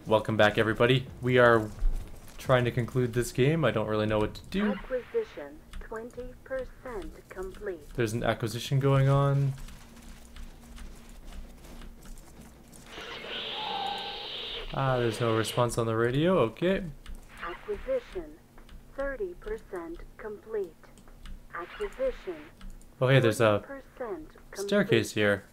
Welcome back, everybody. We are trying to conclude this game. I don't really know what to do. Acquisition 20% complete. There's an acquisition going on. There's no response on the radio. Okay. Acquisition 30% complete. Acquisition. Oh, hey, there's a 40% staircase here.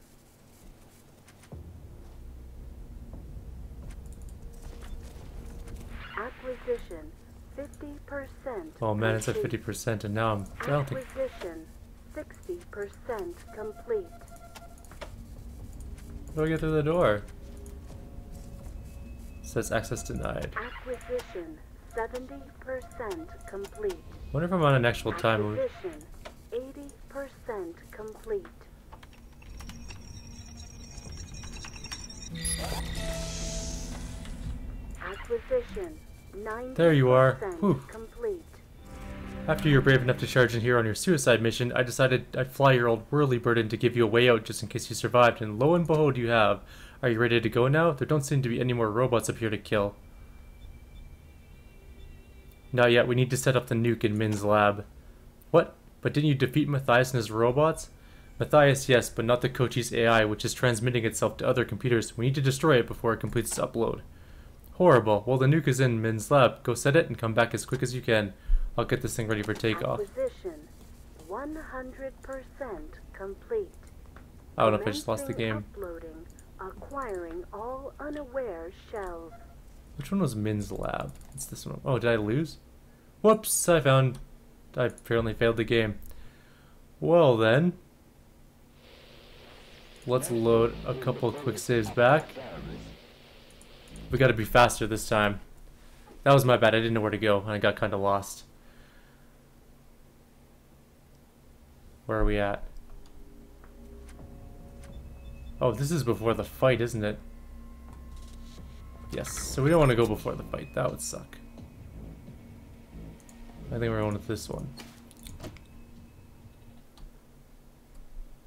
Acquisition 50%. Oh man, it's at 50%, and now I don't think. Acquisition 60% complete. How do I get through the door? It says access denied. Acquisition 70% complete. Wonder if I'm on an actual time. Acquisition 80% complete. Acquisition 90% There you are. Whew. complete. After you're brave enough to charge in here on your suicide mission, I decided I'd fly your old whirlybird in to give you a way out just in case you survived, and lo and behold, you have. Are you ready to go now? There don't seem to be any more robots up here to kill. Not yet. We need to set up the nuke in Min's lab. What? But didn't you defeat Matthias and his robots? Matthias, yes, but not the Kochi's AI, which is transmitting itself to other computers. We need to destroy it before it completes its upload. Horrible. Well, the nuke is in Min's lab. Go set it and come back as quick as you can. I'll get this thing ready for takeoff. Acquisition 100% complete. I don't know if I just lost the game. Uploading, acquiring all unaware shells. Which one was Min's lab? It's this one. Oh, did I lose? Whoops, I apparently failed the game. Well then, let's load a couple quick saves back. We gotta be faster this time. That was my bad, I didn't know where to go, and I got kinda lost. Where are we at? Oh, this is before the fight, isn't it? Yes, so we don't want to go before the fight. That would suck. I think we're going with this one.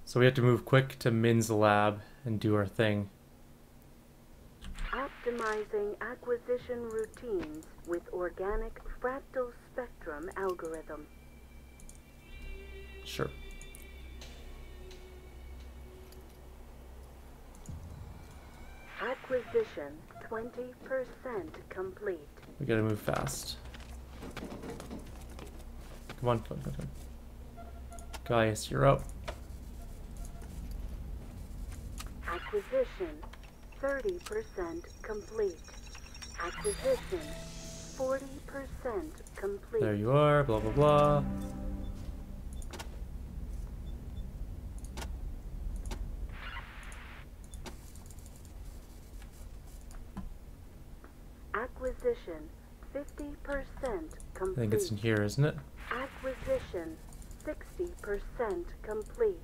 So we have to move quick to Min's lab and do our thing. Optimizing acquisition routines with organic fractal spectrum algorithm. Sure. Acquisition 20% complete. We gotta move fast. Come on, come on, come on. Gaius, you're up. Acquisition 30% complete. Acquisition 40% complete. There you are, blah blah blah. Acquisition 50% complete. I think it's in here, isn't it? Acquisition 60% complete.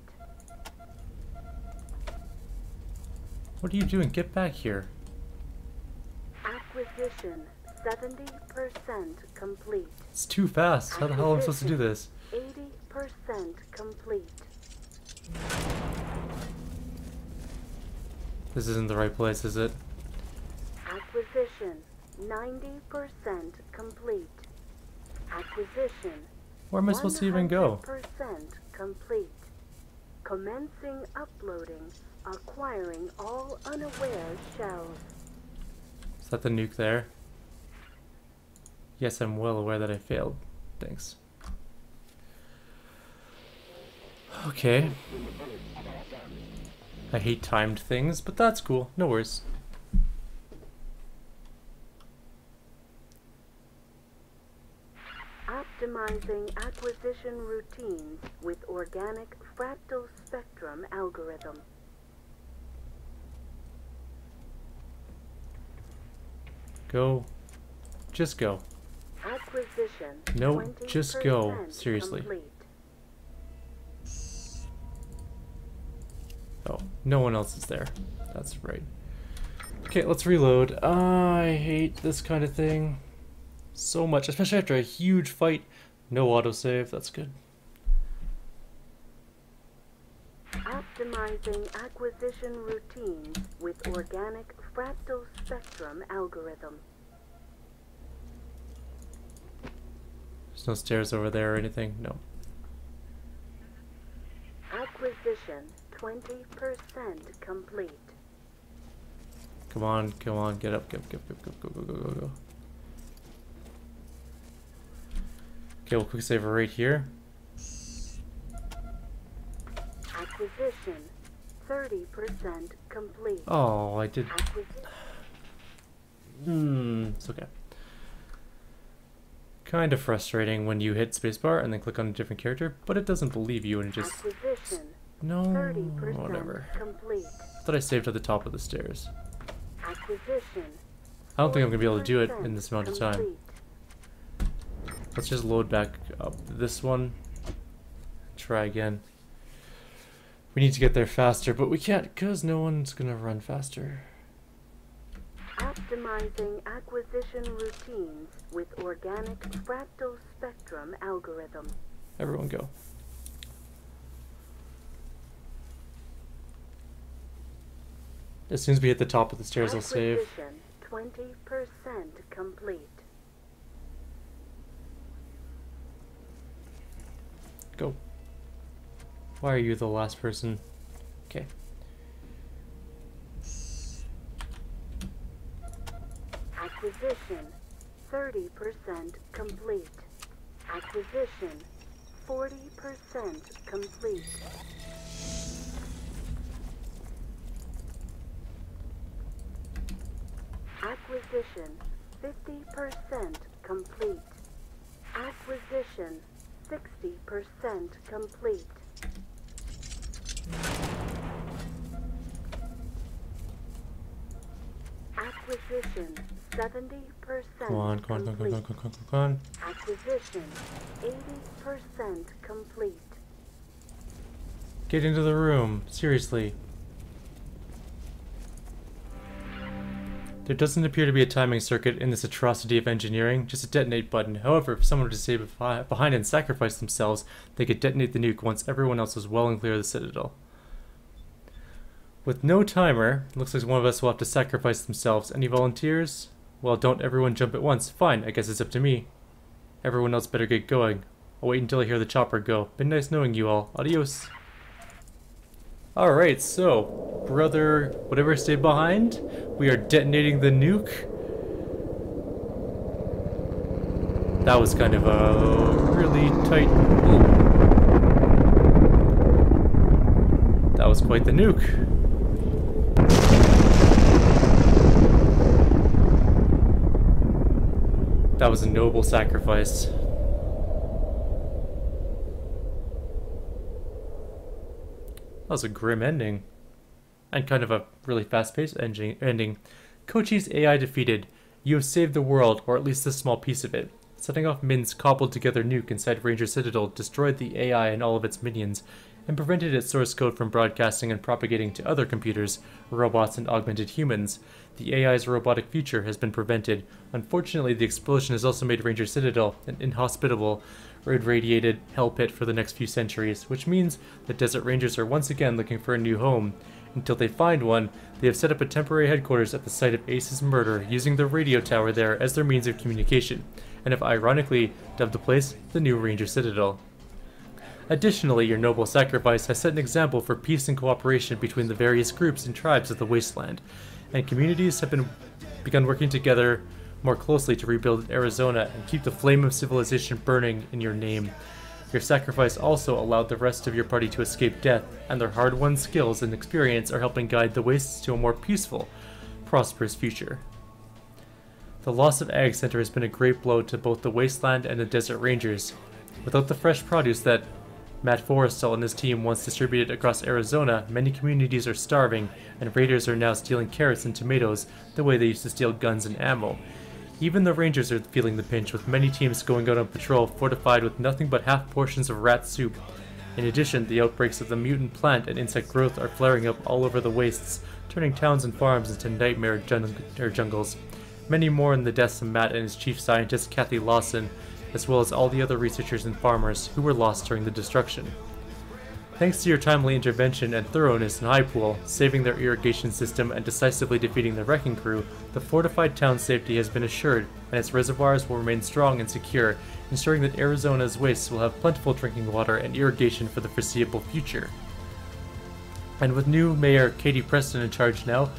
What are you doing? Get back here. Acquisition 70% complete. It's too fast. How the hell am I supposed to do this? 80% complete. This isn't the right place, is it? Acquisition 90% complete. Acquisition Where am I supposed to even go? 100% complete. Commencing uploading, acquiring all unaware shells. Is that the nuke there? Yes, I'm well aware that I failed. Thanks. Okay. I hate timed things, but that's cool. No worries. Optimizing acquisition routines with organic fractal spectrum algorithm. Go. Just go. Acquisition. No, just go. Seriously. Complete. Oh, no one else is there. That's right. Okay, let's reload. I hate this kind of thing so much, especially after a huge fight. No autosave, that's good. Optimizing acquisition routines with organic fractal spectrum algorithm. There's no stairs over there or anything. No. Acquisition 20% complete. Come on, come on, get up, go, go, go, go, go, go, go, go, go. Okay, we'll quick save right here. Acquisition 30% complete. Oh, I did. It's okay. Kind of frustrating when you hit spacebar and then click on a different character, but it doesn't believe you and it just... Acquisition No, 30% whatever. complete. I thought I saved at the top of the stairs. Acquisition I don't think I'm going to be able to do it in this amount of time. complete. Let's just load back up this one. Try again. We need to get there faster, but we can't because no one's going to run faster. Optimizing acquisition routines with organic fractal spectrum algorithm. Everyone go. As soon as we hit the top of the stairs, I'll save. Acquisition 20% complete. Go. Why are you the last person? Okay. Acquisition 30% complete. Acquisition 40% complete. Acquisition 50% complete. Acquisition 60% complete. Acquisition 70% Come on, come on, come on, come on, come on, come on, come on. Acquisition 80% complete. Get into the room. Seriously. There doesn't appear to be a timing circuit in this atrocity of engineering, just a detonate button. However, if someone were to stay behind and sacrifice themselves, they could detonate the nuke once everyone else was well and clear of the Citadel. With no timer, it looks like one of us will have to sacrifice themselves. Any volunteers? Well, don't everyone jump at once. Fine, I guess it's up to me. Everyone else better get going. I'll wait until I hear the chopper go. Been nice knowing you all. Adios. Alright, so, brother, whatever stayed behind, we are detonating the nuke. That was kind of a really tight... Ooh. That was quite the nuke. That was a noble sacrifice. That was a grim ending. And kind of a really fast-paced ending. Kochi's AI defeated. You have saved the world, or at least a small piece of it. Setting off Min's cobbled-together nuke inside Ranger Citadel destroyed the AI and all of its minions, and prevented its source code from broadcasting and propagating to other computers, robots, and augmented humans. The AI's robotic future has been prevented. Unfortunately, the explosion has also made Ranger Citadel an inhospitable, irradiated hell pit for the next few centuries, which means the Desert Rangers are once again looking for a new home. Until they find one, they have set up a temporary headquarters at the site of Ace's murder, using the radio tower there as their means of communication, and have ironically dubbed the place the New Ranger Citadel. Additionally, your noble sacrifice has set an example for peace and cooperation between the various groups and tribes of the Wasteland, and communities have begun working together more closely to rebuild Arizona and keep the flame of civilization burning in your name. Your sacrifice also allowed the rest of your party to escape death, and their hard-won skills and experience are helping guide the Wastes to a more peaceful, prosperous future. The loss of Ag Center has been a great blow to both the Wasteland and the Desert Rangers. Without the fresh produce that Matt Forrestal and his team once distributed across Arizona, many communities are starving, and raiders are now stealing carrots and tomatoes the way they used to steal guns and ammo. Even the Rangers are feeling the pinch, with many teams going out on patrol fortified with nothing but half portions of rat soup. In addition, the outbreaks of the mutant plant and insect growth are flaring up all over the wastes, turning towns and farms into nightmare jungles. Many more in the deaths of Matt and his chief scientist, Kathy Lawson, as well as all the other researchers and farmers who were lost during the destruction. Thanks to your timely intervention and thoroughness in Highpool, saving their irrigation system and decisively defeating the wrecking crew, the fortified town's safety has been assured, and its reservoirs will remain strong and secure, ensuring that Arizona's wastes will have plentiful drinking water and irrigation for the foreseeable future. And with new Mayor Katie Preston in charge now,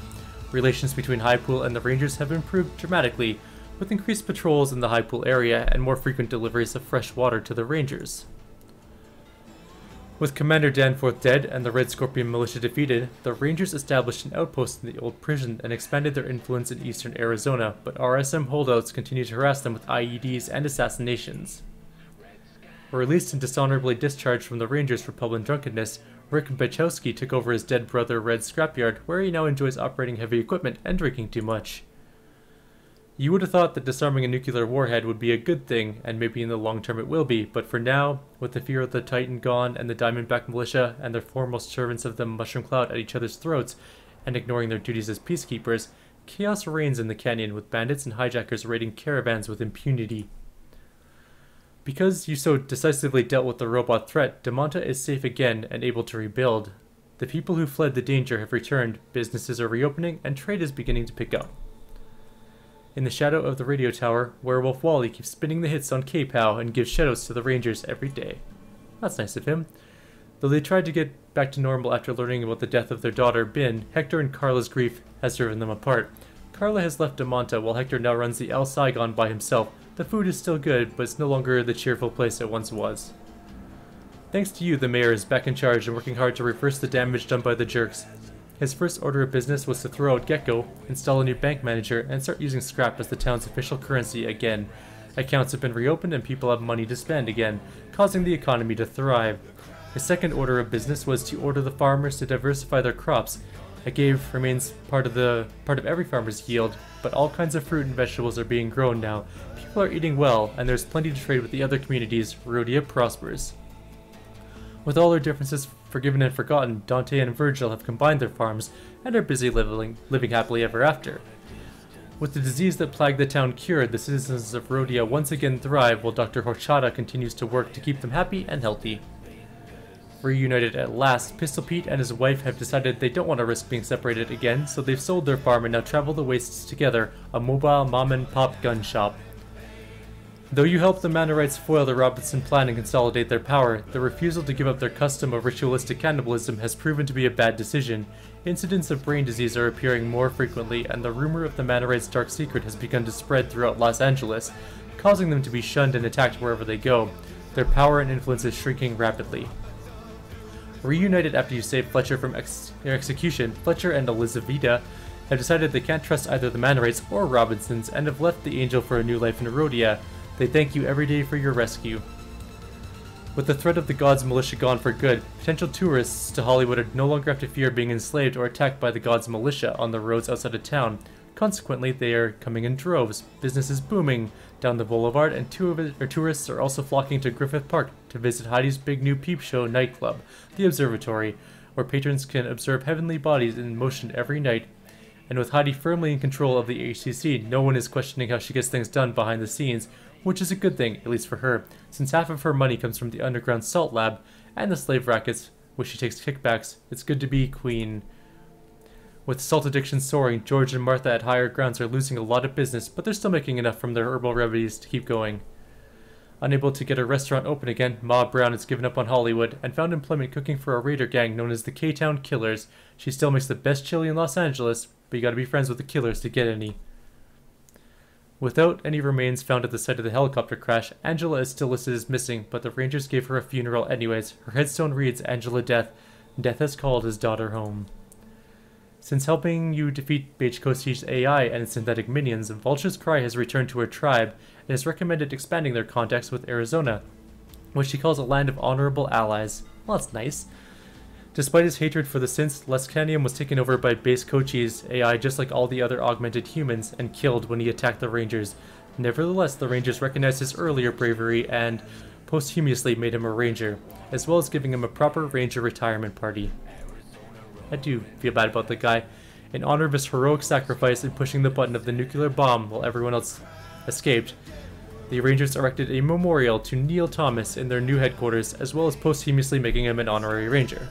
relations between Highpool and the Rangers have improved dramatically, with increased patrols in the Highpool area and more frequent deliveries of fresh water to the Rangers. With Commander Danforth dead and the Red Scorpion militia defeated, the Rangers established an outpost in the old prison and expanded their influence in eastern Arizona, but RSM holdouts continue to harass them with IEDs and assassinations. Released and dishonorably discharged from the Rangers for public drunkenness, Rick Bachowski took over his dead brother Red's scrapyard, where he now enjoys operating heavy equipment and drinking too much. You would have thought that disarming a nuclear warhead would be a good thing, and maybe in the long term it will be, but for now, with the fear of the Titan gone and the Diamondback militia and their foremost servants of the Mushroom Cloud at each other's throats, and ignoring their duties as peacekeepers, chaos reigns in the canyon with bandits and hijackers raiding caravans with impunity. Because you so decisively dealt with the robot threat, Damonta is safe again and able to rebuild. The people who fled the danger have returned, businesses are reopening, and trade is beginning to pick up. In the shadow of the radio tower, Werewolf Wally keeps spinning the hits on K-Pow and gives shadows to the Rangers every day. That's nice of him. Though they tried to get back to normal after learning about the death of their daughter, Bin, Hector and Carla's grief has driven them apart. Carla has left Damonta while Hector now runs the El Saigon by himself. The food is still good, but it's no longer the cheerful place it once was. Thanks to you, the mayor is back in charge and working hard to reverse the damage done by the jerks. His first order of business was to throw out Gecko, install a new bank manager, and start using scrap as the town's official currency again. Accounts have been reopened and people have money to spend again, causing the economy to thrive. His second order of business was to order the farmers to diversify their crops. Agave remains part of every farmer's yield, but all kinds of fruit and vegetables are being grown now. People are eating well, and there's plenty to trade with the other communities. Rhodia prospers. With all their differences forgiven and forgotten, Dante and Virgil have combined their farms and are busy living happily ever after. With the disease that plagued the town cured, the citizens of Rhodia once again thrive while Dr. Horchata continues to work to keep them happy and healthy. Reunited at last, Pistol Pete and his wife have decided they don't want to risk being separated again, so they've sold their farm and now travel the wastes together, a mobile mom-and-pop gun shop. Though you helped the Manorites foil the Robinson plan and consolidate their power, the refusal to give up their custom of ritualistic cannibalism has proven to be a bad decision. Incidents of brain disease are appearing more frequently, and the rumor of the Manorites' dark secret has begun to spread throughout Los Angeles, causing them to be shunned and attacked wherever they go. Their power and influence is shrinking rapidly. Reunited after you saved Fletcher from execution, Fletcher and Elizaveta have decided they can't trust either the Manorites or Robinsons and have left the Angel for a new life in Rhodia. They thank you every day for your rescue. With the threat of the Gods militia gone for good, potential tourists to Hollywood no longer have to fear being enslaved or attacked by the Gods militia on the roads outside of town. Consequently, they are coming in droves. Business is booming down the boulevard, and tourists are also flocking to Griffith Park to visit Heidi's big new peep show nightclub, the Observatory, where patrons can observe heavenly bodies in motion every night. And with Heidi firmly in control of the HCC, no one is questioning how she gets things done behind the scenes, which is a good thing, at least for her, since half of her money comes from the underground salt lab and the slave rackets, which she takes kickbacks. It's good to be queen. With salt addiction soaring, George and Martha at Higher Grounds are losing a lot of business, but they're still making enough from their herbal remedies to keep going. Unable to get a restaurant open again, Ma Brown has given up on Hollywood and found employment cooking for a raider gang known as the K-Town Killers. She still makes the best chili in Los Angeles, but you gotta be friends with the killers to get any. Without any remains found at the site of the helicopter crash, Angela is still listed as missing, but the Rangers gave her a funeral anyways. Her headstone reads, Angela Death. Death has called his daughter home. Since helping you defeat Bajkoshi's AI and its synthetic minions, Vulture's Cry has returned to her tribe and has recommended expanding their contacts with Arizona, which she calls a land of honorable allies. Well, that's nice. Despite his hatred for the synths, Lescanium was taken over by Bajkoshi's AI just like all the other augmented humans and killed when he attacked the Rangers. Nevertheless, the Rangers recognized his earlier bravery and posthumously made him a Ranger, as well as giving him a proper Ranger retirement party. I do feel bad about the guy. In honor of his heroic sacrifice in pushing the button of the nuclear bomb while everyone else escaped, The Rangers erected a memorial to Neil Thomas in their new headquarters, as well as posthumously making him an honorary Ranger.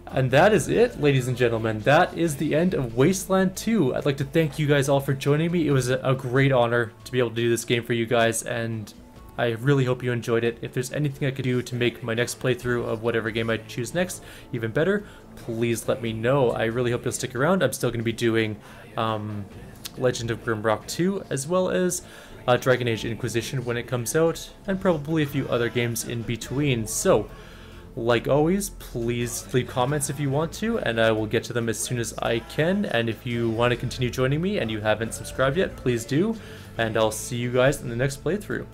And that is it, ladies and gentlemen. That is the end of Wasteland 2. I'd like to thank you guys all for joining me. It was a great honor to be able to do this game for you guys, and I really hope you enjoyed it. If there's anything I could do to make my next playthrough of whatever game I choose next even better, please let me know. I really hope you'll stick around. I'm still going to be doing Legend of Grimrock 2, as well as Dragon Age Inquisition when it comes out, and probably a few other games in between. So, like always, please leave comments if you want to, and I will get to them as soon as I can. And if you want to continue joining me and you haven't subscribed yet, please do, and I'll see you guys in the next playthrough.